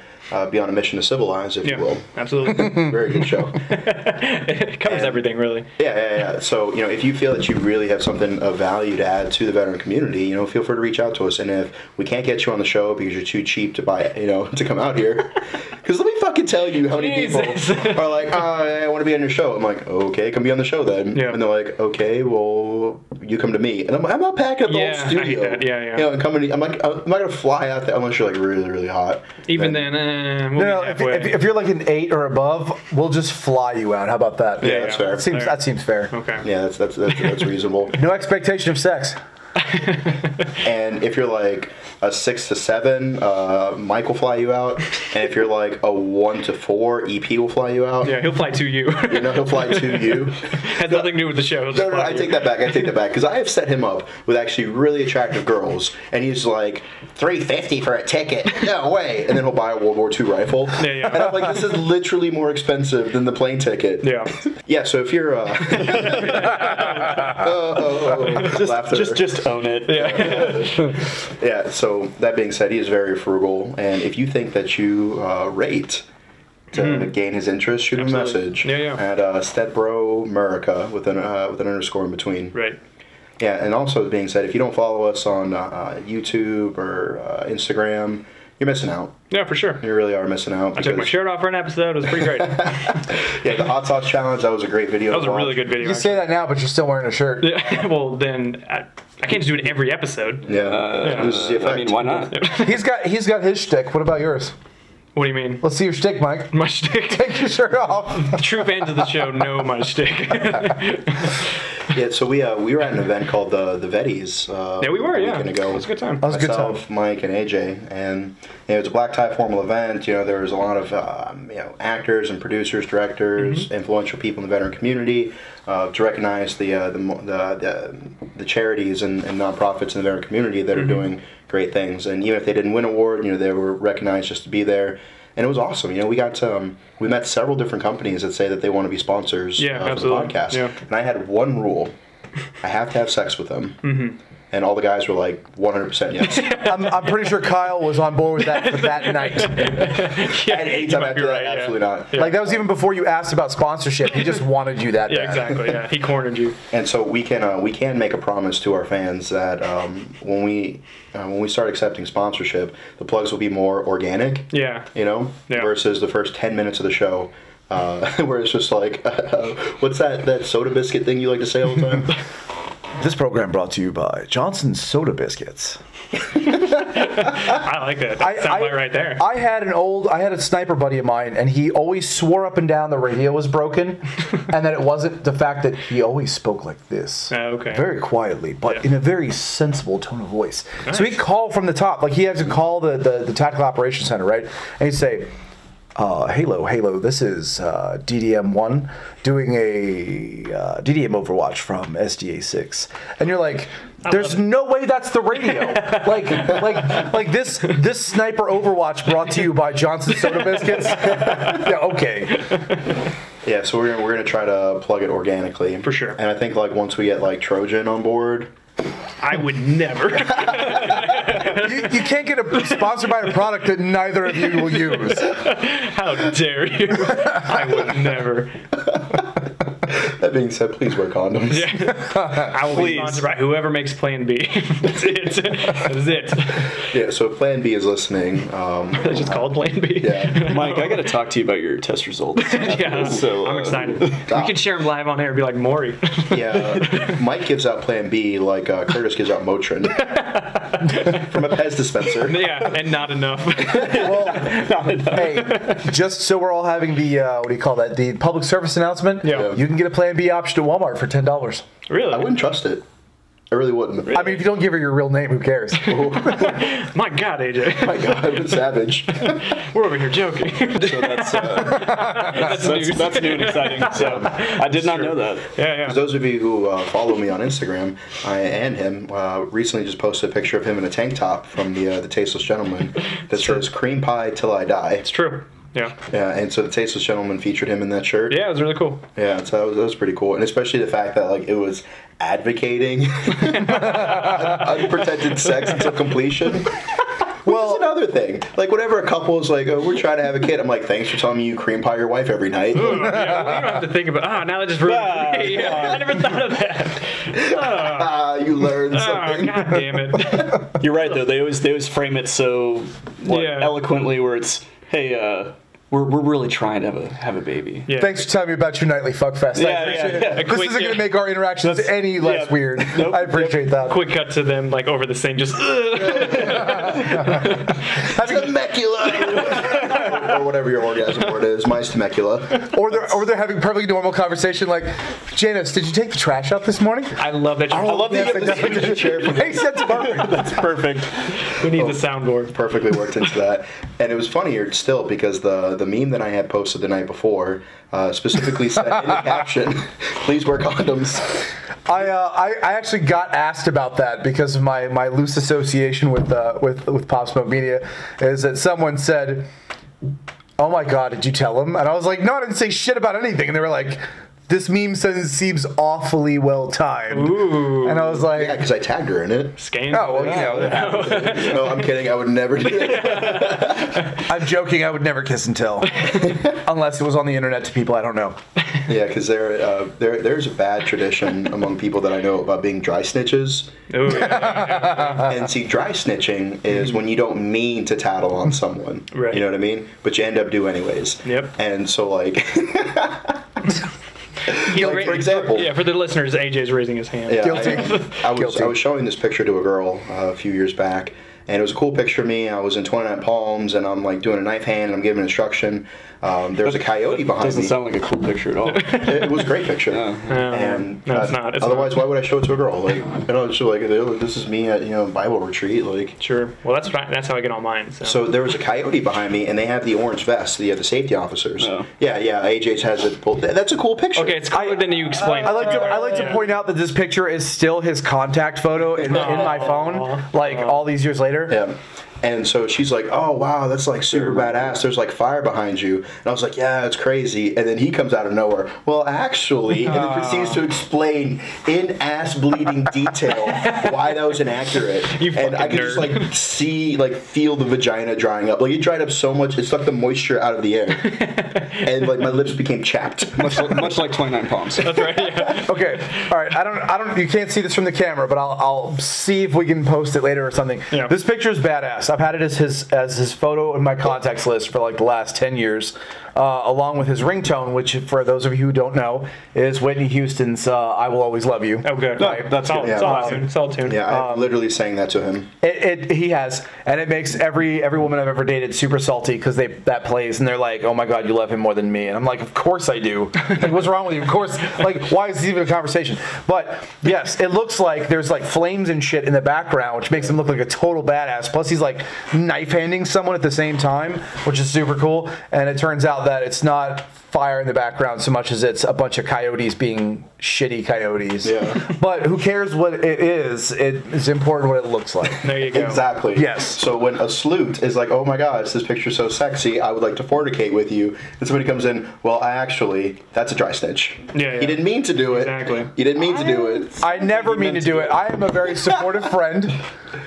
be on a mission to civilize, if you will. Absolutely. Very good show. It covers everything, really. Yeah. So, if you feel that you really have something of value to add to the veteran community, feel free to reach out to us. And if we can't get you on the show because you're too cheap to buy, to come out here, because let me fucking tell you how many people are like, I want to be on your show. I'm like, okay, come be on the show then. Yeah. And they're like, okay, well, you come to me. And I'm not packing up the whole studio. I hate that. Yeah. And coming, I'm like, I'm not going to fly out there unless you're like really, really hot. Even then, we'll No, be halfway. if you're like an 8 or above, we'll just fly you out. How about that? Yeah, that's fair. That seems fair. Okay. Yeah, that's reasonable. No expectation of sex. And if you're like a 6 to 7, Mike will fly you out. And if you're like a 1 to 4, EP will fly you out. Yeah, he'll fly to you. He'll fly to you. Has nothing to do with the show. No, I take that back. Because I have set him up with actually really attractive girls, and he's like, $350 for a ticket. No way. And then he'll buy a World War II rifle. Yeah. And I'm like, this is literally more expensive than the plane ticket. Yeah. Yeah. So if you're, just own it. Yeah, so that being said, he is very frugal, and if you think that you rate to gain his interest, shoot him a message at Stedbro America with an underscore in between. Right. Yeah, and also being said, if you don't follow us on YouTube or Instagram, you're missing out. Yeah, for sure. You really are missing out. I took my shirt off for an episode. It was pretty great. Yeah, the hot sauce challenge, that was a great video. That was a really good video. You say that now, but you're still wearing a shirt. Yeah. Well, then I can't just do it every episode. Yeah. This is the effect. I mean, why not? He's got his shtick. What about yours? What do you mean? Let's see your shtick, Mike. My shtick. Take your shirt off. The true fans of the show know my shtick. Yeah, so we were at an event called the Vetties. Yeah, we were. a Yeah, weekend ago. it was a good time. That was a good time. Myself, Mike, and AJ, and it was a black tie formal event. There was a lot of actors and producers, directors, influential people in the veteran community to recognize the charities and nonprofits in the veteran community that are doing great things. And even if they didn't win an award, they were recognized just to be there. And it was awesome. We got we met several different companies that say that they want to be sponsors for the podcast. Yeah. And I had one rule: I have to have sex with them. And all the guys were like 100% yes. I'm pretty sure Kyle was on board with that for that night. And anytime after that, absolutely not. Like that was even before you asked about sponsorship. He just wanted you that bad. Yeah, exactly. Yeah, he cornered you. And so we can make a promise to our fans that when we start accepting sponsorship, the plugs will be more organic. Yeah. Versus the first 10 minutes of the show. Where it's just like, what's that soda biscuit thing you like to say all the time? This program brought to you by Johnson's Soda Biscuits. I like that. That sound like right there. I had a sniper buddy of mine, and he always swore up and down the radio was broken, and that it wasn't the fact that he always spoke like this. Okay. Very quietly, but in a very sensible tone of voice. Nice. So he'd call from the top, like he had to call the Tactical Operations Center, right? And he'd say, Halo, this is DDM1 doing a DDM Overwatch from SDA 6. And you're like, there's no way that's the radio. like this sniper Overwatch brought to you by Johnson Soda Biscuits. Yeah, okay. Yeah, so we're gonna try to plug it organically For sure. And I think like once we get like Trojan on board, I would never. You can't get sponsored by a product that neither of you will use. How dare you? I would never. that being said, please wear condoms. I will be sponsored by whoever makes Plan B. That's it. That is it. Yeah, so if Plan B is listening, It's just called Plan B. yeah. Mike, I got to talk to you about your test results. Yeah, So, I'm excited. We can share them live on air and be like Maury. Yeah, Mike gives out Plan B like Curtis gives out Motrin from a Pez dispenser. Yeah, and not enough. Hey, just so we're all having the what do you call that? The public service announcement. Yeah. You can get a Plan B option at Walmart for $10. Really? I wouldn't trust it. I really wouldn't. I mean, if you don't give her your real name, who cares? My God, AJ. My God, savage. We're over here joking. so that's new and exciting. So I did not know that. Yeah. For those of you who follow me on Instagram, I and him recently just posted a picture of him in a tank top from the Tasteless Gentleman that says "Cream Pie Till I Die." It's true. Yeah. Yeah, and so the Tasteless Gentleman featured him in that shirt. Yeah, it was really cool. Yeah, so that was pretty cool, and especially the fact that like it was advocating unprotected sex until completion. Well, that's another thing. Like, whenever a couple is like, "Oh, we're trying to have a kid," I'm like, "Thanks for telling me you cream pie your wife every night." Yeah, we don't have to think about. Now that just ruined it for me. I never thought of that. You learned something. God damn it. You're right though. They always frame it so eloquently, where it's, hey, we're really trying to have a baby. Yeah. Thanks for telling me about your nightly fuck fest. I appreciate it. This isn't going to make our interactions any less weird. Nope. I appreciate that. Quick cut to them like over the sink, just. Temecula, or whatever your orgasm word is. Mine's Temecula. Or they're having a perfectly normal conversation like, Janice, did you take the trash out this morning? I love that. I love that you have the chair for me. That's perfect. That's perfect. We need the soundboard. Perfectly worked into that. And it was funnier still because the meme that I had posted the night before specifically said in the caption, "Please wear condoms." I actually got asked about that because of my loose association with Pop Smoke Media, is that someone said, "Oh my God, did you tell him?" And I was like, "No, I didn't say shit about anything." And they were like, "This meme seems awfully well timed." Ooh. And I was like, Yeah, because I tagged her in it. Scan. "Oh well, you know." No, I'm kidding. I would never do that. I'm joking. I would never kiss and tell, unless it was on the internet to people I don't know. Yeah, because there's a bad tradition among people that I know about being dry snitches. Ooh, yeah. And see, dry snitching is when you don't mean to tattle on someone. Right. You know what I mean? But you end up do anyways. Yep. And so like. Like, for example, for the listeners, AJ's raising his hand. yeah, Guilty. I Guilty. was showing this picture to a girl a few years back, and it was a cool picture of me. I was in 29 Palms, and I'm like doing a knife hand, and I'm giving instruction. There was a coyote behind Doesn't me. sound like a cool picture at all. It was a great picture. And No, it's not. It's otherwise, not. why would I show it to a girl? Like, it's like this is me at Bible retreat. Like, Sure. Well, that's how I get all mine. so there was a coyote behind me, and they have the orange vest. The safety officers. Oh. Yeah. AJ has it pulled. That's a cool picture. Okay, it's cooler than you explained. I like to point out that this picture is still his contact photo in my phone, like all these years later. Yeah. And so she's like, "Oh wow, that's like super badass. There's like fire behind you." And I was like, "Yeah, it's crazy." And then he comes out of nowhere. "Well, actually," and then proceeds to explain in ass bleeding detail why that was inaccurate. You and I could fucking just feel the vagina drying up. Like it dried up so much, it sucked the moisture out of the air, and like my lips became chapped. much like 29 Palms. That's right. Yeah. Okay, all right. I don't. You can't see this from the camera, but I'll see if we can post it later or something. Yeah. This picture is badass. I've had it as his photo in my contacts list for like the last 10 years, along with his ringtone, which for those of you who don't know is Whitney Houston's "I Will Always Love You." Oh, good. No, that's all. good. It's all tune. It's all tune. Yeah, I literally sang that to him. He has, and it makes every woman I've ever dated super salty because that plays and they're like, "Oh my God, you love him more than me," and I'm like, "Of course I do." Like, what's wrong with you? Of course. Like, why is this even a conversation? But yes, it looks like there's like flames and shit in the background, which makes him look like a total badass. Plus, he's like knife handing someone at the same time, which is super cool. And it turns out that it's not fire in the background so much as it's a bunch of coyotes being shitty coyotes. Yeah. But who cares what it is? It's important what it looks like. There you go. Exactly. Yes. So when a sleut is like, oh my gosh, this picture's so sexy, I would like to fornicate with you, and somebody comes in, well, that's a dry snitch. Yeah. He didn't mean to do it. Exactly. He didn't mean to do it. I never mean to do it. I am a very supportive friend,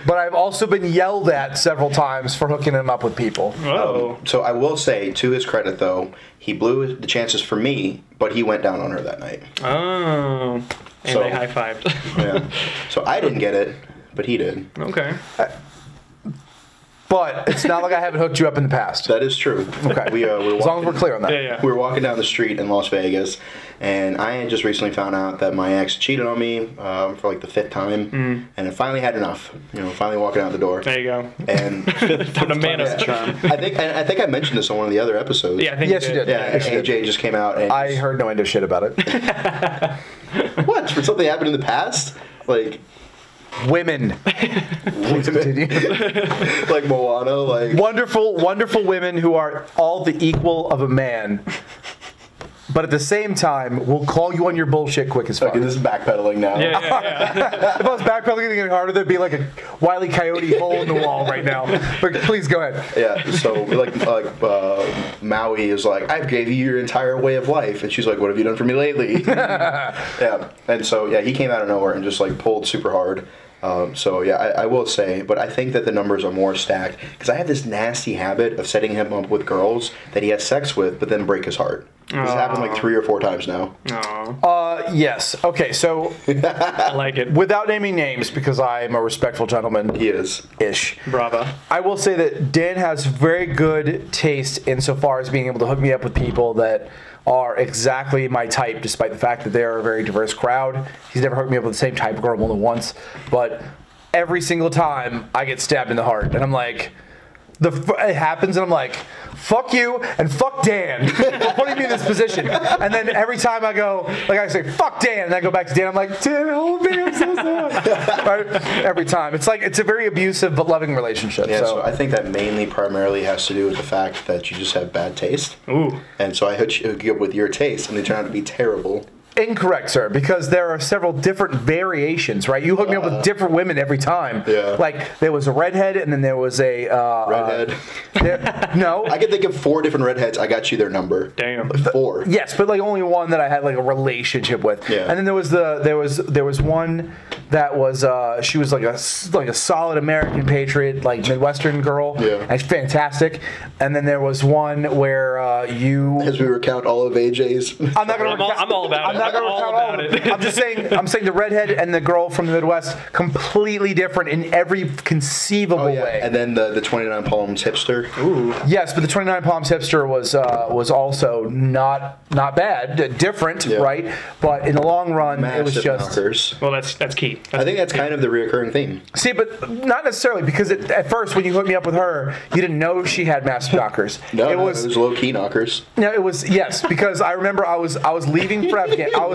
but I've also been yelled at several times for hooking him up with people. Oh. So I will say, to his credit though, he blew the chances for me, but he went down on her that night. Oh. And So- they high-fived. Yeah. So I didn't get it, but he did. Okay. But it's not like I haven't hooked you up in the past. That is true. Okay. As long as we're clear on that. Yeah. We were walking down the street in Las Vegas, and I had just recently found out that my ex cheated on me for like the 5th time, and I finally had enough. Finally walking out the door. There you go. And For the man of the charm. I think I mentioned this on one of the other episodes. Yeah, I think Yes, you did. Yeah, AJ just came out and I heard no end of shit about it. what? For something happened in the past? Like Women. Please continue. like Moana, like Wonderful, wonderful women who are all the equal of a man. But at the same time, will call you on your bullshit quick as fuck. okay, this is backpedaling now. If I was backpedaling and getting harder, there'd be like a Wile E. Coyote hole in the wall right now. But please go ahead. Yeah, so Maui is like, I gave you your entire way of life, and she's like, what have you done for me lately? Yeah, and so yeah, he came out of nowhere and just like pulled super hard. So yeah, I will say, but I think that the numbers are more stacked because I have this nasty habit of setting him up with girls that he has sex with, but then break his heart. This happened like 3 or 4 times now. Aw. Yes. Okay, so I like it. without naming names, because I'm a respectful gentleman. He is. Ish. Bravo. I will say that Dan has very good taste insofar as being able to hook me up with people that are exactly my type, despite the fact that they're a very diverse crowd. He's never hooked me up with the same type of girl more than once, but every single time I get stabbed in the heart, and I'm like, it happens, and I'm like, fuck you and fuck Dan for putting me in this position. And then every time I go, like I say, fuck Dan, and I go back to Dan, I'm like, Dan, hold me, I'm so sad. Right? Every time. It's like, it's a very abusive but loving relationship. Yeah, so I think that primarily has to do with the fact that you just have bad taste. Ooh. And so I hook you up with your taste, and they turn out to be terrible. Incorrect, sir, because there are several different variations, right? You hook me up with different women every time. Yeah. Like, there was a redhead, and then there was a... Redhead. No. I can think of 4 different redheads. I got you their number. Damn. Like 4. Yes, but like only one that I had like a relationship with. Yeah. And then there was one that was she was like a solid American patriot, like Midwestern girl. Yeah. And she's fantastic. And then there was one where As we recount all of AJ's. I'm not gonna I'm all about it. I'm not gonna all recount all about of it. it. I'm saying the redhead and the girl from the Midwest completely different in every conceivable way. And then the 29 Palms hipster. Ooh. Yes, but the 29 Palms hipster was also not bad, different, Yeah. right? But in the long run, it was Massive just knockers. Well, that's key. I think that's kind of the reoccurring theme. see, but not necessarily because at first when you hooked me up with her, you didn't know she had massive knockers. No, it it was was low key knockers. no, it was yes because I remember I was leaving for Afghanistan. I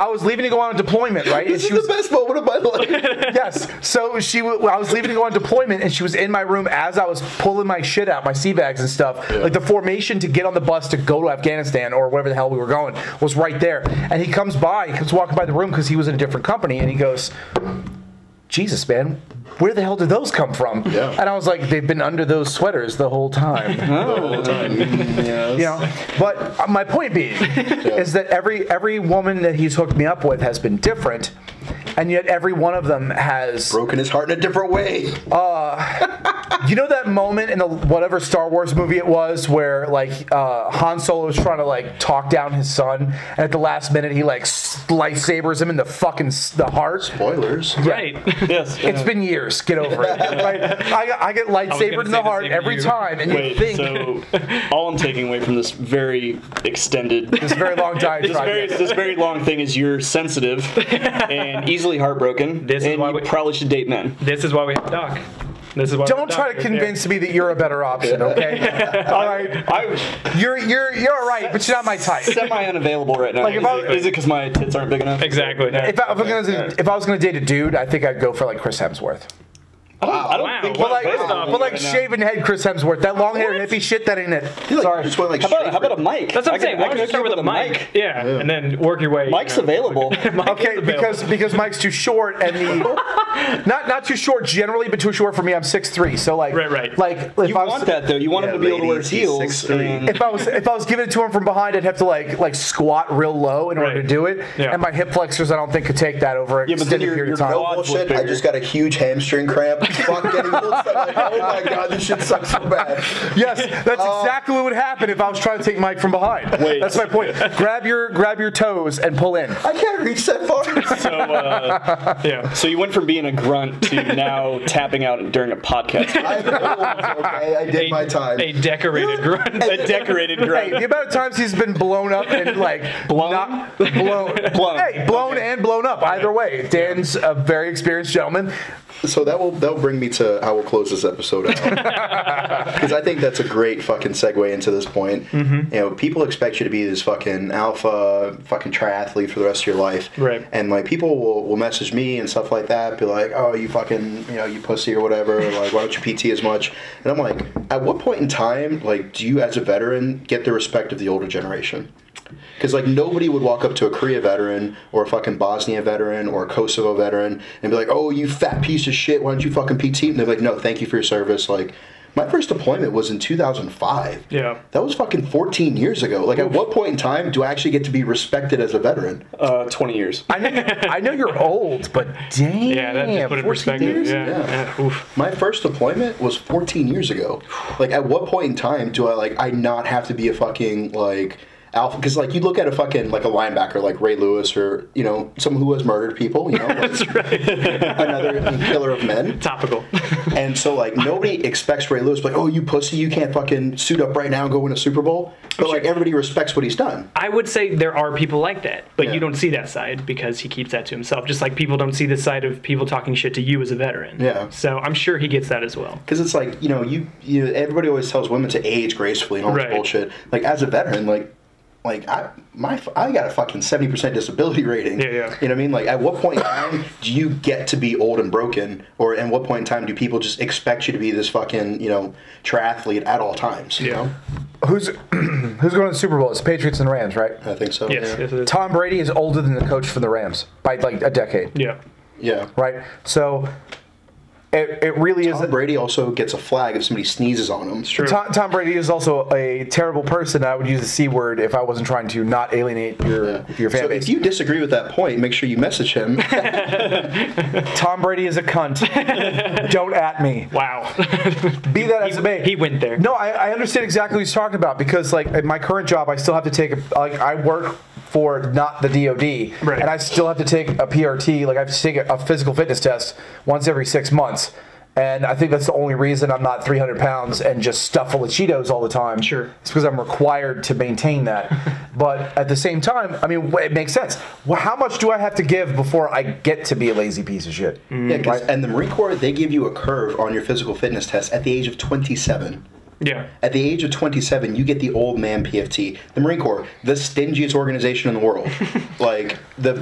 was leaving to go on a deployment, right? This is the best moment of my life. Yes. So I was leaving to go on deployment, and she was in my room as I was pulling my shit out, my sea bags and stuff. Yeah. Like the formation to get on the bus to go to Afghanistan or wherever the hell we were going was right there. And he comes walking by the room because he was in a different company, and he goes, Jesus, man, where the hell did those come from? Yeah. And I was like, they've been under those sweaters the whole time. The whole time. You know, but my point being is that every woman that he's hooked me up with has been different, and yet every one of them has Broken his heart in a different way. You know that moment in the whatever Star Wars movie it was where like Han Solo was trying to like talk down his son, and at the last minute he like lightsabers him in the heart. Spoilers. Right. Yes. It's been years. Get over it. Right? I get lightsabered in the heart every time, and Wait, you think so all I'm taking away from this very extended, this very long diatribe. this very long thing is you're sensitive and easily heartbroken, This is and why you we- probably should date men. This is why we have Doc. This is why. Don't try to convince me that you're a better option, okay? All right, you're all right, but you're not my type. Semi-unavailable right now. Like, if I- is it because my tits aren't big enough? Exactly. If I was gonna date a dude, I think I'd go for like Chris Hemsworth. I don't Wow. think. But like, Wow. but like shaven head Chris Hemsworth, that long hair hippie shit, that ain't it. Sorry. Just went, like, How about a mic? That's what I'm saying. Why don't you hook start you with up a mic? Yeah, and then work your way. Mike's available. Mike Okay, is available. because Mike's too short, and the not too short generally, but too short for me. I'm 6'3", so like Right. Like if You I was, want that though. You want him to be able to wear ladies, he's heels. 6'3". and- If I was giving it to him from behind, I'd have to like squat real low in order Right. to do it, Yeah. and my hip flexors I don't think could take that over an Yeah, but then extended your period of time. No quads look bullshit. I bigger. just got a huge hamstring cramp. Fuck getting old stuff. Like, oh my god, this shit sucks so bad. Yes, that's exactly what would happen if I was trying to take Mike from behind. Wait. That's my point. Grab your toes and pull in. I can't reach that far. Yeah. So you went from being a grunt to now tapping out during a podcast. I'm old, okay? I did my time. A decorated grunt. A decorated Hey, grunt. the amount of times he's been blown up and like Blown? not blown. Blown. Hey, blown and blown up. Either way, Dan's a very experienced gentleman. So that'll bring me to how we'll close this episode out. Because I think that's a great fucking segue into this point. You know, people expect you to be this fucking alpha fucking triathlete for the rest of your life. Right. And like people will message me and stuff like that, be like, oh, you fucking, you pussy or whatever, or like, why don't you PT as much? And I'm like, at what point in time, like, do you as a veteran get the respect of the older generation? Because, like, nobody would walk up to a Korea veteran or a fucking Bosnia veteran or a Kosovo veteran and be like, oh, you fat piece of shit, why don't you fucking PT? And they're like, no, thank you for your service. Like, my first deployment was in 2005. Yeah. That was fucking 14 years ago. Like, at what point in time do I actually get to be respected as a veteran? 20 years. I know you're old, but damn. Yeah, that just put it in 14 perspective. years? Yeah. Oof. My first deployment was 14 years ago. Like, at what point in time do I not have to be a fucking, like, alpha? Because, like, you look at a fucking, like, a linebacker like Ray Lewis or, someone who has murdered people, like, That's right. another killer of men. Topical. And so, like, nobody expects Ray Lewis, like, oh, you pussy, you can't fucking suit up right now and go win a Super Bowl. But, like, everybody respects what he's done. I would say there are people like that, but Yeah. you don't see that side because he keeps that to himself. Just like people don't see the side of people talking shit to you as a veteran. Yeah. So I'm sure he gets that as well. Because it's like, you everybody always tells women to age gracefully and all this Right. bullshit. Like, as a veteran, I got a fucking 70% disability rating. Yeah. You know what I mean? Like, at what point in time do you get to be old and broken? Or at what point in time do people just expect you to be this fucking, triathlete at all times? You know? Who's going to the Super Bowl? It's Patriots and Rams, right? I think so. Yes. Yeah. Yes, it is. Tom Brady is older than the coach for the Rams by like a decade, Yeah. Yeah. right? So it really is. Tom Brady also gets a flag if somebody sneezes on him. True. Tom Brady is also a terrible person. I would use the C word if I wasn't trying to not alienate your fan So base. if you disagree with that point, make sure you message him. Tom Brady is a cunt. Don't at me. Wow. Be that as it may. He went there. No, I understand exactly what he's talking about because, like, at my current job, I still have to take I work for not the DoD, Right. and I still have to take a PRT. Like, I have to take a physical fitness test once every 6 months. And I think that's the only reason I'm not 300 pounds and just stuffed full of Cheetos all the time. Sure. It's because I'm required to maintain that. But at the same time, I mean, it makes sense. Well, how much do I have to give before I get to be a lazy piece of shit? Yeah, and the Marine Corps, they give you a curve on your physical fitness test at the age of 27. Yeah. At the age of 27, you get the old man PFT. The Marine Corps, the stingiest organization in the world. Like, the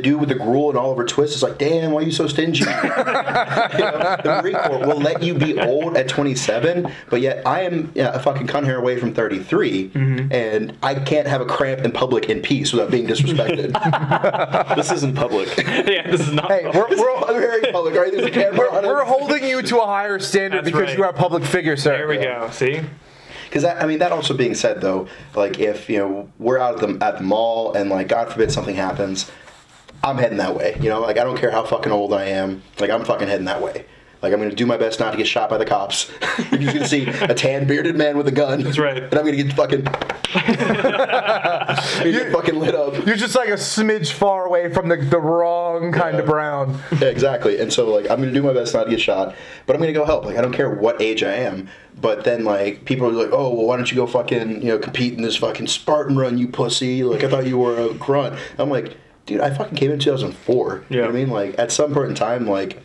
dude with the gruel and Oliver Twist is like, damn, why are you so stingy? The Marine Corps will let you be old at 27, but yet I am a fucking cunt hair away from 33, and I can't have a cramp in public in peace without being disrespected. This isn't public. Yeah, this is not. Hey, I'm very public, right? There's a camera on it. we're holding you to a higher standard That's because right. you are a public figure, sir. There we go. See? Because that also being said, though, like, if we're out at the mall and, like, God forbid something happens, I'm heading that way. Like, I don't care how fucking old I am. Like, I'm fucking heading that way. Like, I'm going to do my best not to get shot by the cops. You're just going to see a tan bearded man with a gun. That's right. And I'm going to get fucking get fucking lit up. You're just like a smidge far away from the wrong kind of brown. Yeah, exactly. And so, like, I'm going to do my best not to get shot, but I'm going to go help. Like, I don't care what age I am. But then, like, people are like, oh, well, why don't you go fucking, compete in this fucking Spartan run, you pussy? Like, I thought you were a grunt. I'm like, dude, I fucking came in 2004. You know what I mean? Like, at some point in time, like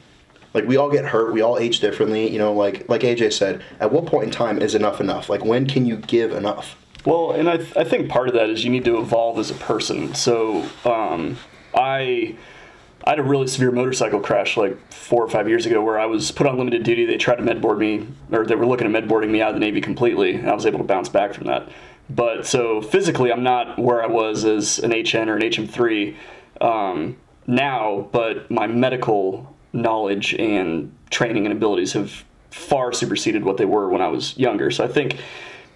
we all get hurt. We all age differently. Like AJ said, at what point in time is enough enough? Like, when can you give enough? Well, and I think part of that is you need to evolve as a person. So I I had a really severe motorcycle crash like 4 or 5 years ago where I was put on limited duty. They tried to medboard me, or they were looking at medboarding me out of the Navy completely, and I was able to bounce back from that. But so physically, I'm not where I was as an HN or an HM3 now, but my medical knowledge and training and abilities have far superseded what they were when I was younger. So I think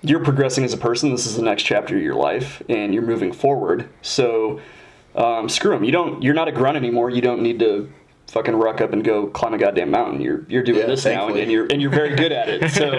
you're progressing as a person. This is the next chapter of your life, and you're moving forward. So screw them. You're not a grunt anymore. You don't need to fucking ruck up and go climb a goddamn mountain. You're doing this thankfully. Now, and you're very good at it. So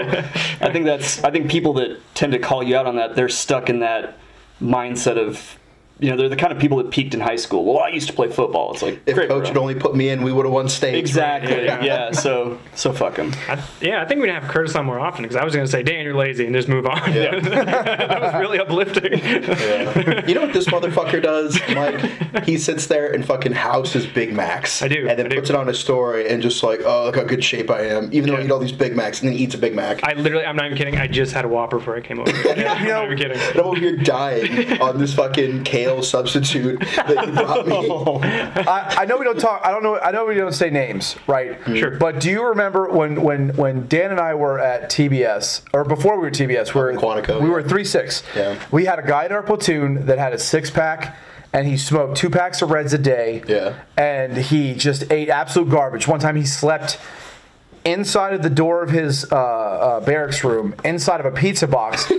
I think people that tend to call you out on that, they're stuck in that mindset of, they're the kind of people that peaked in high school. Well, I used to play football. It's like, if great, coach had only put me in, we would have won states. Exactly. Right? Yeah. So fuck him. I think we're gonna have Curtis on more often because I was gonna say, Dan, you're lazy, and just move on. Yeah. That was really uplifting. Yeah. You know what this motherfucker does, Mike? He sits there and fucking houses Big Macs. I do. And then puts it on his story and just like, oh, look how good shape I am. Even though I eat all these Big Macs, and then he eats a Big Mac. I'm not even kidding. I just had a Whopper before I came over. I'm not even kidding. And I'm over here dying on this fucking kale substitute that you brought me. I know we don't talk. I know we don't say names, right? Sure. But do you remember when Dan and I were at TBS, or before we were TBS, we were Quantico, we were 3-6. Yeah. We had a guy in our platoon that had a 6-pack. And he smoked 2 packs of Reds a day. Yeah. And he just ate absolute garbage. One time he slept inside of the door of his barracks room, inside of a pizza box.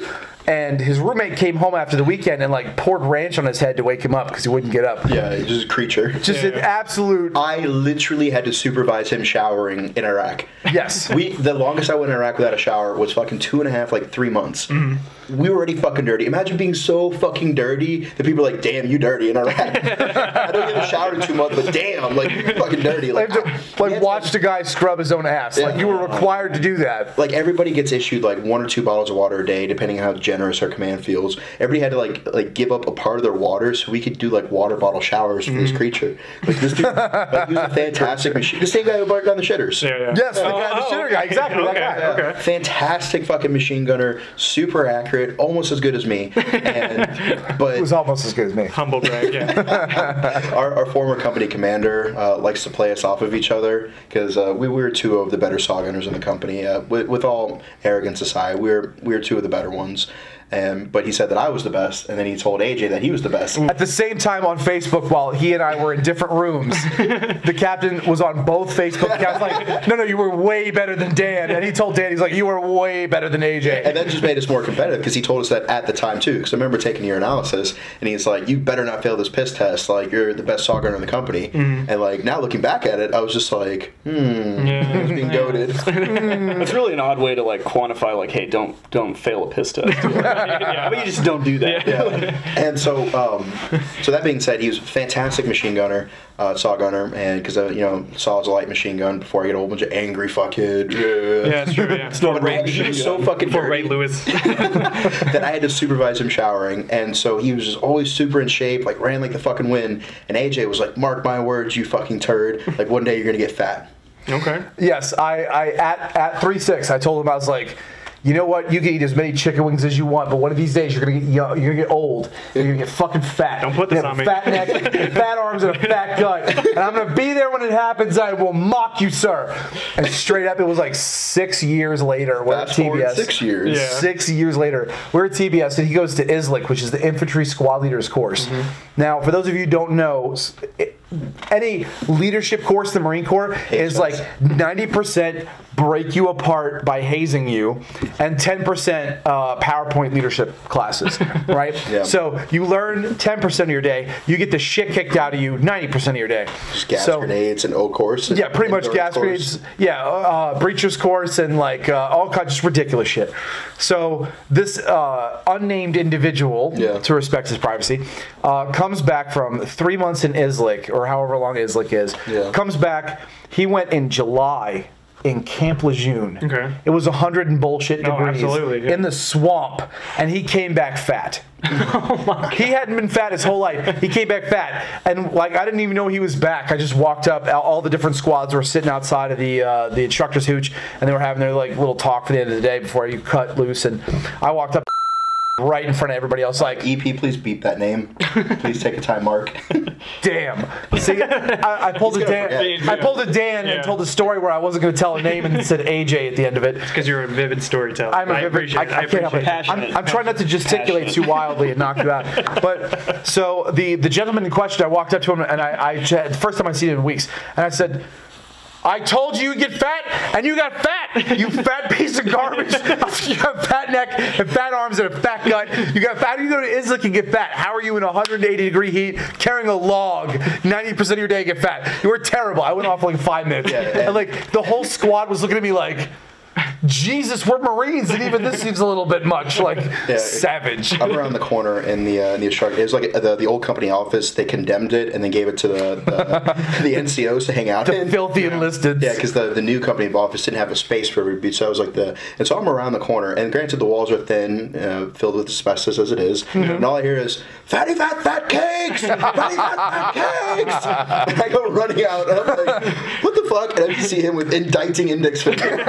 And his roommate came home after the weekend and like poured ranch on his head to wake him up because he wouldn't get up. Yeah, he's just a creature. Just an absolute. I literally had to supervise him showering in Iraq. Yes. The longest I went in Iraq without a shower was fucking 2.5, like 3 months. Mm-hmm. We were already fucking dirty. Imagine being so fucking dirty that people are like, damn, you dirty in Iraq. I don't get a shower in 2 months, but damn, like, you're fucking dirty. Like Watched a guy scrub his own ass. Yeah. Like, you were required to do that. Like, everybody gets issued, like, 1 or 2 bottles of water a day, depending on how generous our command feels. Everybody had to, like give up a part of their water so we could do, like, water bottle showers for this creature. Like, this dude, like, he was a fantastic machine. The same guy who barked down the shitters. Yeah. Yes, the shitter guy. Exactly, that guy. Okay. Fantastic fucking machine gunner, super accurate, almost as good as me. But It was almost as good as me. Humble brag, yeah. our former company commander likes to play us off of each other because we were 2 of the better saw gunners in the company. With all arrogance aside, we were 2 of the better ones. But he said that I was the best, and then he told AJ that he was the best. At the same time on Facebook, while he and I were in different rooms, the captain was on both Facebook accounts like, no, you were way better than Dan. And he told Dan, he's like, you were way better than AJ. And that just made us more competitive because he told us that at the time, too. Because I remember taking your analysis, and he's like, you better not fail this piss test. Like, you're the best saw gunner in the company. Mm-hmm. And, like, now looking back at it, I was just like, I was being goaded. It's really an odd way to, like, quantify, like, hey, don't fail a piss test. But you just don't do that. Yeah. And so that being said, he was a fantastic machine gunner, saw gunner, and because saw is a light machine gun before I get a whole bunch of angry fuckhead. Yeah, it's true. Yeah. He was so fucking For dirty Ray Lewis. that I had to supervise him showering, and so he was just always super in shape, like ran like the fucking wind. And AJ was like, "Mark my words, you fucking turd! Like one day you're gonna get fat." Okay. Yes, I at 3-6, I told him, I was like, you know what? You can eat as many chicken wings as you want, but one of these days you're gonna get young, you're gonna get old, and you're gonna get fucking fat. Don't put this on me. Fat neck, fat arms, and a fat gut, and I'm gonna be there when it happens. I will mock you, sir. And straight up, it was like 6 years later. We're at Fast forward TBS. 6 years. Yeah. 6 years later, we're at TBS, and he goes to ISLIC, which is the Infantry Squad Leaders course. Mm-hmm. Now, for those of you who don't know, any leadership course in the Marine Corps is like 90% break you apart by hazing you, and 10% PowerPoint leadership classes, right? Yeah. So you learn 10% of your day, you get the shit kicked out of you 90% of your day. Just gas grenades and O course. Yeah, pretty much gas grenades. Yeah, breachers course and like all kinds of just ridiculous shit. So this unnamed individual, to respect his privacy, comes back from 3 months in ISLIC, or however long ISLIC is. Yeah. Comes back. He went in July in Camp Lejeune. Okay. It was 100 and bullshit degrees absolutely, yeah. in the swamp, and he came back fat. Oh my God. He hadn't been fat his whole life. He came back fat, and like I didn't even know he was back. I just walked up. All the different squads were sitting outside of the instructor's hooch, and they were having their like little talk for the end of the day before you cut loose. And I walked up. right in front of everybody else. Like, EP, please beep that name. Please take a time mark. damn. See, I pulled a Dan. I pulled a Dan and told a story where I wasn't going to tell a name and said AJ at the end of it. It's because you're a vivid storyteller. I'm a vivid. I can't help it. I'm trying not to gesticulate too wildly and knock you out. But so the gentleman in question, I walked up to him and I the first time I seen him in weeks, and I said, I told you you'd get fat, and you got fat. You fat piece of garbage. You got fat neck and fat arms and a fat gut. You got fat. How do you go to Islick and get fat? How are you in 180-degree heat carrying a log 90% of your day and get fat? You were terrible. I went off for like 5 minutes. And like the whole squad was looking at me like, Jesus, we're Marines, and even this seems a little bit much like savage. I'm around the corner in the shark. It was like the old company office. They condemned it and then gave it to the NCOs to hang out in. The filthy enlisted. Yeah, because the new company office didn't have a space for everybody. So I was like and so I'm around the corner, and granted the walls are thin, filled with asbestos as it is, and all I hear is fatty fat cakes, fatty fat cakes. And I go running out, and I'm like, what the fuck? And I see him with indicting index finger.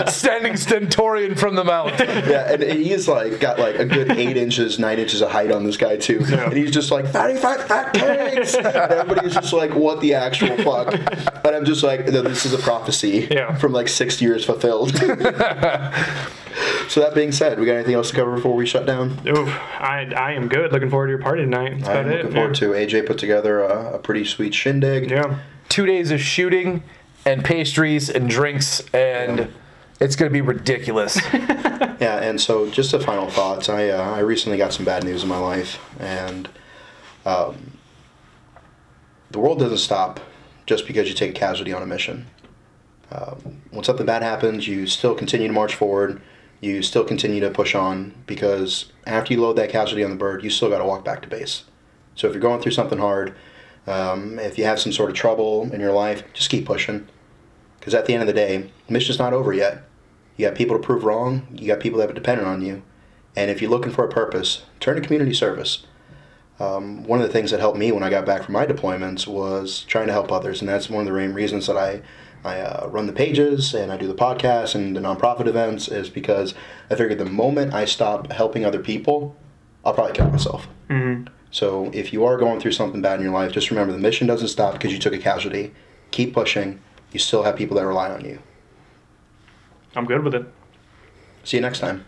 Standing stentorian from the mount. Yeah, and he's like got like a good 8 inches, 9 inches of height on this guy too. And he's just like fatty fat cakes. And everybody's just like, what the actual fuck? And I'm just like, no, this is a prophecy from like 6 years fulfilled. So that being said, we got anything else to cover before we shut down? Ooh, I am good. Looking forward to your party tonight. That's about it. Looking forward to AJ put together a pretty sweet shindig. Yeah. 2 days of shooting and pastries and drinks and it's going to be ridiculous. Yeah, and so just a final thoughts. I recently got some bad news in my life, and the world doesn't stop just because you take a casualty on a mission. When something bad happens, you still continue to march forward. You still continue to push on, because after you load that casualty on the bird, you still got to walk back to base. So if you're going through something hard, if you have some sort of trouble in your life, just keep pushing. Because at the end of the day, the mission's not over yet. You got people to prove wrong. You got people that are dependent on you. And if you're looking for a purpose, turn to community service. One of the things that helped me when I got back from my deployments was trying to help others. And that's one of the main reasons that I run the pages and I do the podcast and the nonprofit events, is because I figured the moment I stop helping other people, I'll probably kill myself. Mm-hmm. So if you are going through something bad in your life, just remember the mission doesn't stop because you took a casualty. Keep pushing. You still have people that rely on you. I'm good with it. See you next time.